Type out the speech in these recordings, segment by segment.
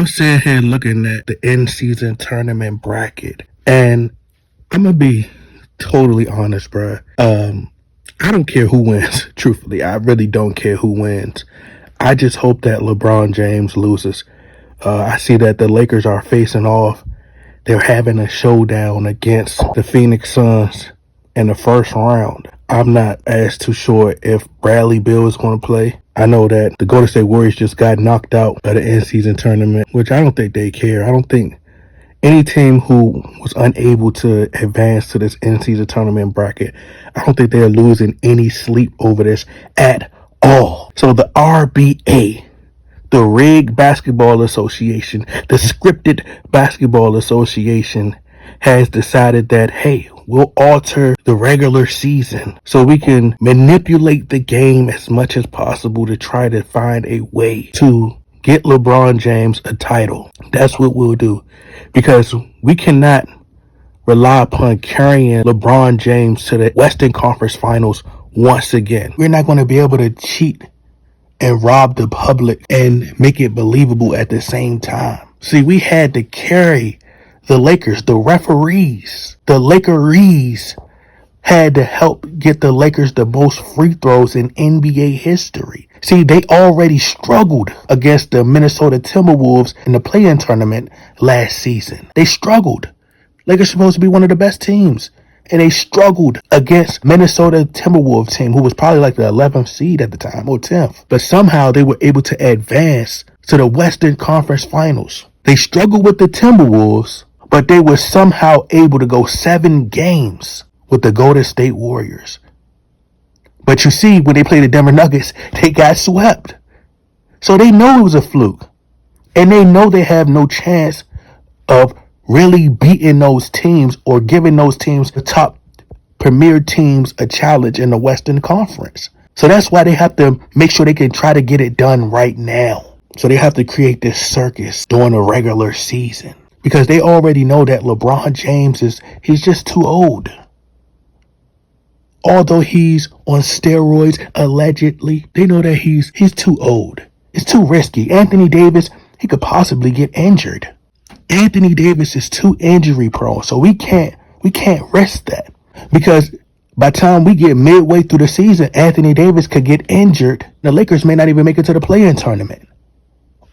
I'm sitting here looking at the in-season tournament bracket, and I'm gonna be totally honest, bro. I don't care who wins. Truthfully, I really don't care who wins. I just hope that LeBron James loses. I see that the Lakers are facing off. They're having a showdown against the Phoenix Suns in the first round. I'm not as too sure if Bradley Beal is going to play. I know that the Golden State Warriors just got knocked out of the in-season tournament, which I don't think they care. I don't think any team who was unable to advance to this in-season tournament bracket, I don't think they're losing any sleep over this at all. So the RBA, the Rigged Basketball Association, the Scripted Basketball Association, has decided that, hey, we'll alter the regular season so we can manipulate the game as much as possible to try to find a way to get LeBron James a title. That's what we'll do, because we cannot rely upon carrying LeBron James to the Western Conference Finals once again. We're not going to be able to cheat and rob the public and make it believable at the same time. See, we had to carry the Lakers, the referees, the Lakeries had to help get the Lakers the most free throws in NBA history. See, they already struggled against the Minnesota Timberwolves in the play-in tournament last season. They struggled. Lakers supposed to be one of the best teams, and they struggled against Minnesota Timberwolves team, who was probably like the 11th seed at the time, or 10th. But somehow they were able to advance to the Western Conference Finals. They struggled with the Timberwolves, but they were somehow able to go 7 games with the Golden State Warriors. But you see, when they played the Denver Nuggets, they got swept. So they know it was a fluke. And they know they have no chance of really beating those teams or giving those teams, the top premier teams, a challenge in the Western Conference. So that's why they have to make sure they can try to get it done right now. So they have to create this circus during the regular season, because they already know that LeBron James he's just too old. Although he's on steroids, allegedly, they know that he's too old. It's too risky. Anthony Davis, he could possibly get injured. Anthony Davis is too injury prone, so we can't risk that, because by the time we get midway through the season, Anthony Davis could get injured. The Lakers may not even make it to the play-in tournament,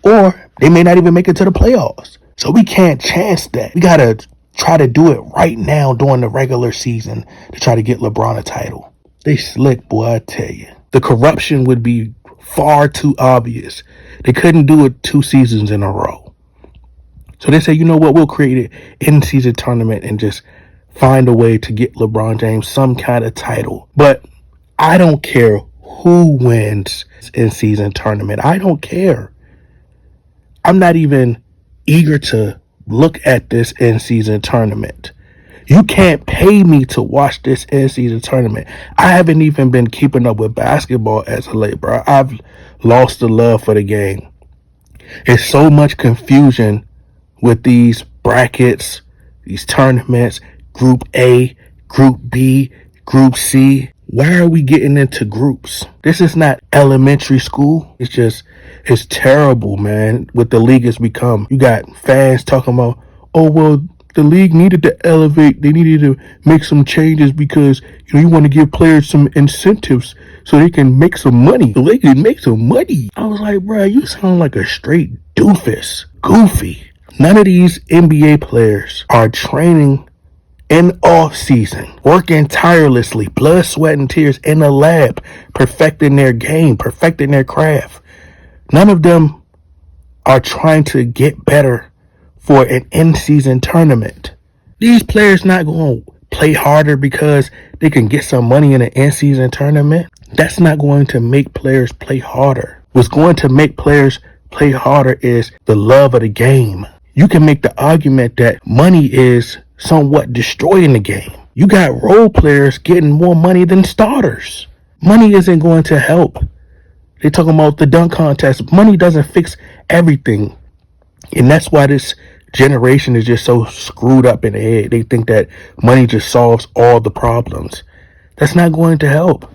or they may not even make it to the playoffs. So we can't chance that. We gotta try to do it right now during the regular season to try to get LeBron a title. They slick, boy, I tell you. The corruption would be far too obvious. They couldn't do it 2 seasons in a row. So they say, you know what, we'll create an in-season tournament and just find a way to get LeBron James some kind of title. But I don't care who wins in-season tournament. I don't care. I'm not even eager to look at this in-season tournament. You can't pay me to watch this in-season tournament. I haven't even been keeping up with basketball as of late, bro. I've lost the love for the game. There's so much confusion with these brackets, these tournaments, Group A, Group B, Group C. Why are we getting into groups? This is not elementary school. It's terrible, man, what the league has become. You got fans talking about, oh, well, the league needed to elevate. They needed to make some changes because, you want to give players some incentives so they can make some money. So they can make some money. I was like, bro, you sound like a straight doofus. Goofy. None of these NBA players are training in off season, working tirelessly, blood, sweat, and tears in the lab, perfecting their game, perfecting their craft. None of them are trying to get better for an in-season tournament. These players not going to play harder because they can get some money in an in-season tournament. That's not going to make players play harder. What's going to make players play harder is the love of the game. You can make the argument that money is somewhat destroying the game. You got role players getting more money than starters. Money isn't going to help. They're talking about the dunk contest. Money doesn't fix everything. And that's why this generation is just so screwed up in the head. They think that money just solves all the problems. That's not going to help.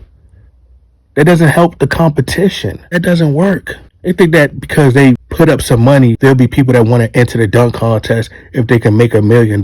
That doesn't help the competition. That doesn't work. They think that because they put up some money, there'll be people that want to enter the dunk contest if they can make $1 million.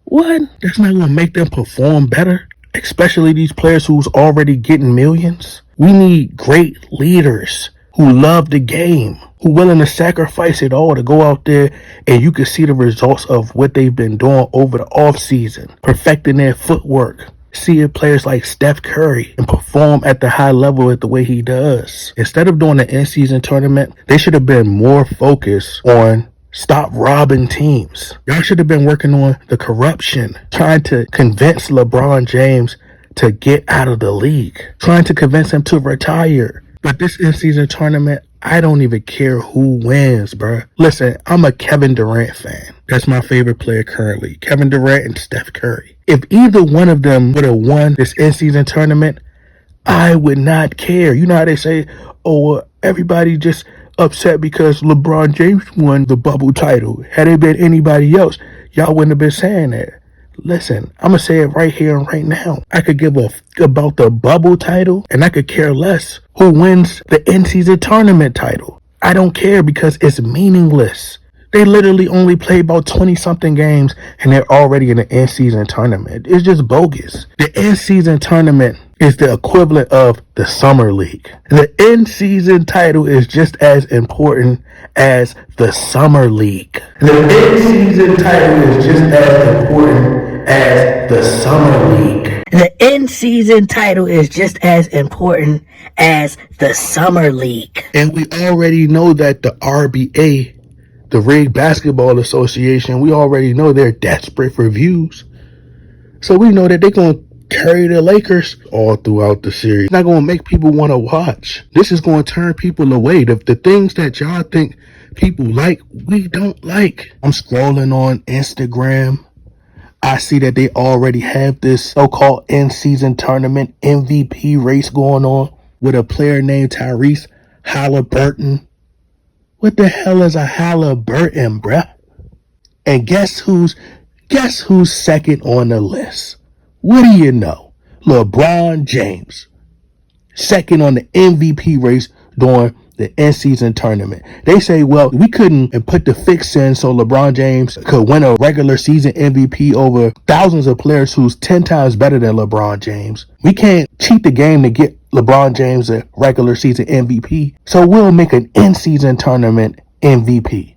What? That's not going to make them perform better? Especially these players who's already getting millions. We need great leaders who love the game, who willing to sacrifice it all to go out there, and you can see the results of what they've been doing over the off season, perfecting their footwork. Seeing players like Steph Curry and perform at the high level at the way he does. Instead of doing the in-season tournament, they should have been more focused on stop robbing teams. Y'all should have been working on the corruption, trying to convince LeBron James to get out of the league, trying to convince him to retire. But this in-season tournament, I don't even care who wins, bruh. Listen, I'm a Kevin Durant fan. That's my favorite player currently. Kevin Durant and Steph Curry. If either one of them would have won this in-season tournament, I would not care. You know how they say, oh, everybody just upset because LeBron James won the bubble title. Had it been anybody else, y'all wouldn't have been saying that. Listen, I'm going to say it right here and right now. I could give a about the bubble title, and I could care less who wins the in-season tournament title. I don't care because it's meaningless. They literally only play about 20-something games, and they're already in the in-season tournament. It's just bogus. The in-season tournament is the equivalent of the summer league. The in-season title is just as important as the summer league. The in-season title is just as important as the summer league. The in-season title is just as important as the summer league. And we already know that the RBA, the Rig Basketball Association, we already know they're desperate for views. So we know that they're going to carry the Lakers all throughout the series. It's not going to make people want to watch. This is going to turn people away. The things that y'all think people like, we don't like. I'm scrolling on Instagram. I see that they already have this so-called in-season tournament MVP race going on with a player named Tyrese Halliburton. What the hell is a Halliburton, bruh? And guess who's second on the list? What do you know? LeBron James. Second on the MVP race during the in-season tournament. They say, well, we couldn't put the fix in so LeBron James could win a regular season MVP over thousands of players who's 10 times better than LeBron James. We can't cheat the game to get LeBron James a regular season MVP. So we'll make an in-season tournament MVP.